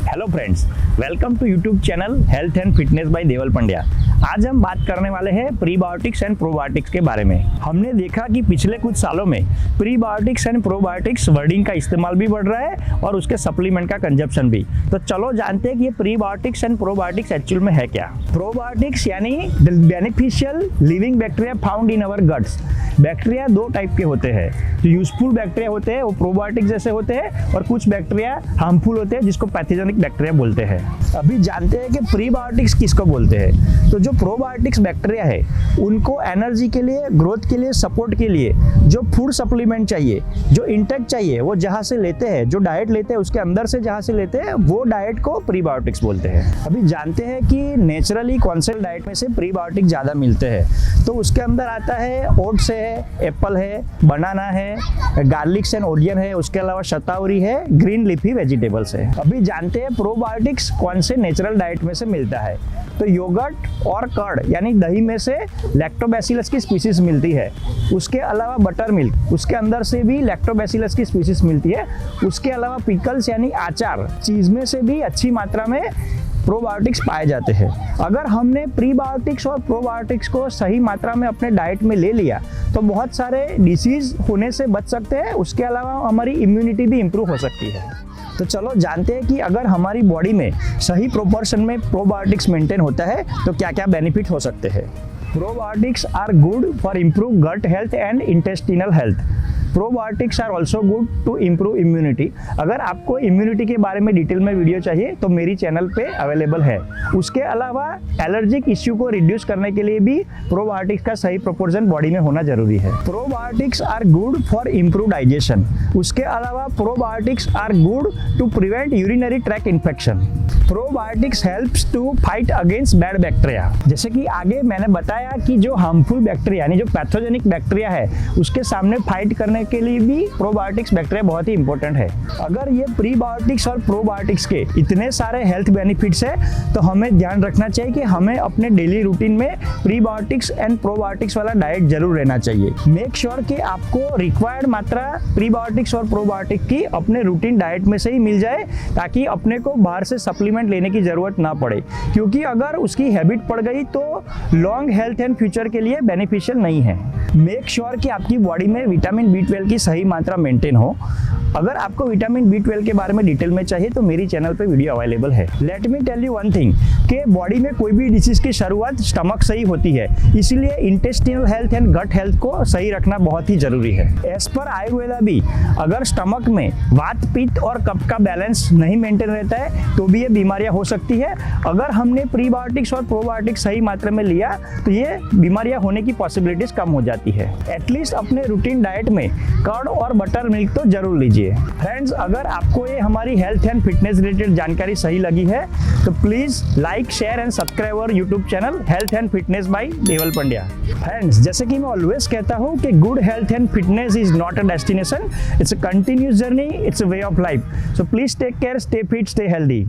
Hello friends, welcome to YouTube channel health and fitness by Deval Pandya. आज हम बात करने वाले हैं प्रीबायोटिक्स एंड प्रोबायोटिक्स के बारे में। हमने देखा कि पिछले कुछ सालों में प्रीबायोटिक्स एंड प्रोबायोटिक्स वर्डिंग का इस्तेमाल भी बढ़ रहा है और उसके सप्लीमेंट का कंजप्शन भी। तो चलो जानते हैं कि ये प्रीबायोटिक्स एंड प्रोबायोटिक्स एक्चुअल में है क्या। प्रोबायोटिक्स यानी beneficial living bacteria found in our guts. Bacteria दो टाइप के होते हैं, जो यूजफुल बैक्टीरिया होते हैं वो प्रोबायोटिक जैसे होते हैं, और कुछ बैक्टीरिया हार्मफुल होते हैं जिसको पैथोजेनिक बैक्टीरिया बोलते हैं। अभी जानते हैं कि प्रीबायोटिक्स किसको बोलते हैं। तो जो प्रोबायोटिक्स बैक्टीरिया है उनको एनर्जी के लिए, ग्रोथ के लिए, सपोर्ट के लिए जो फूड सप्लीमेंट चाहिए, जो इंटेक चाहिए, वो जहाँ से लेते हैं, जो डाइट लेते हैं उसके अंदर से जहाँ से लेते हैं, वो डाइट को प्रीबायोटिक्स बोलते हैं। अभी जानते हैं कि नेचुरली कौन से डाइट में से प्रीबायोटिक ज़्यादा मिलते हैं। तो उसके अंदर आता है ओट्स है, एप्पल है, बनाना है, गार्लिक्स एंड ओनियन है, उसके अलावा शतावरी है, ग्रीन लीफी वेजिटेबल्स है। अभी जानते हैं प्रोबायोटिक्स कौन से नेचुरल डाइट में से मिलता है। तो योगर्ट और कर्ड यानी दही में से लैक्टोबैसिलस की स्पीसीज मिलती है। उसके अलावा बटर मिल्क, उसके अंदर से भी लैक्टोबैसिलस की स्पीसीज मिलती है। उसके अलावा पिकल्स यानी अचार, चीज में से भी अच्छी मात्रा में प्रोबायोटिक्स पाए जाते हैं। अगर हमने प्रीबायोटिक्स और प्रोबायोटिक्स को सही मात्रा में अपने डाइट में ले लिया तो बहुत सारे डिसीज होने से बच सकते हैं। उसके अलावा हमारी इम्यूनिटी भी इम्प्रूव हो सकती है। तो चलो जानते हैं कि अगर हमारी बॉडी में सही प्रोपोर्शन में प्रोबायोटिक्स मेंटेन होता है तो क्या क्या बेनिफिट हो सकते हैं। Probiotics are good for improve gut health and intestinal health. Probiotics are also good to improve immunity. अगर आपको इम्यूनिटी के बारे में डिटेल में वीडियो चाहिए तो मेरी चैनल पे अवेलेबल है। उसके अलावा एलर्जिक इश्यू को रिड्यूस करने के लिए भी प्रोबायोटिक्स का सही प्रोपोर्शन बॉडी में होना जरूरी है। Probiotics are good for improve digestion. उसके अलावा probiotics are good to prevent urinary track infection. Probiotics helps to fight against bad bacteria. जैसे कि आगे मैंने बताया कि जो हार्मफुल बैक्टीरिया यानी जो पैथोजेनिक बैक्टीरिया है उसके सामने फाइट करने के लिए भी प्रोबायोटिक्स बैक्टीरिया बहुत ही इंपॉर्टेंट है। अगर ये प्रीबायोटिक्स और प्रोबायोटिक्स के इतने सारे हेल्थ बेनिफिट्स है तो हमें ध्यान रखना चाहिए कि हमें अपने डेली रूटीन में प्रीबायोटिक्स एंड प्रोबायोटिक्स वाला डाइट जरूर रहना चाहिए। मेक श्योर कि आपको रिक्वायर्ड मात्रा प्रीबायोटिक्स और प्रोबायोटिक की अपने रूटीन डाइट में से ही मिल जाए, ताकि अपने को बाहर से सप्लीमेंट लेने की जरूरत ना पड़े, क्योंकि अगर उसकी हैबिट पड़ गई तो लॉन्ग हेल्थ एंड फ्यूचर के लिए बेनिफिशियल नहीं है। मेक श्योर कि आपकी बॉडी में विटामिन B12 की सही मात्रा मेंटेन हो। अगर आपको विटामिन B12 के बारे में डिटेल में चाहिए तो मेरी चैनल पे वीडियो अवेलेबल है। Let me tell you one thing कि बॉडी में कोई भी डिसीज की शुरुआत स्टमक से ही होती है, इसीलिए intestinal health and gut health को सही रखना बहुत ही जरूरी है। एज पर आयुर्वेदा भी अगर स्टमक में वात, पित्त और कफ का बैलेंस नहीं मेंटेन रहता है तो भी ये बीमारियां हो सकती है। अगर हमने प्रीबायोटिक्स और प्रोबायोटिक्स सही मात्रा में लिया तो ये बीमारियां होने की पॉसिबिलिटीज कम हो जाती है। एटलीस्ट अपने रूटीन डाइट में कर्ड और बटर मिल्क तो जरूर लीजिए। फ्रेंड्स, अगर आपको ये हमारी हेल्थ एंड फिटनेस रिलेटेड जानकारी सही लगी है तो please like, share and subscribe our YouTube channel health and fitness by Deval Pandya. Friends, जैसे कि मैं ऑलवेज कहता हूँ कि good health and fitness is not a destination, it's a continuous journey, it's a way of life. So please take care, stay fit, stay healthy.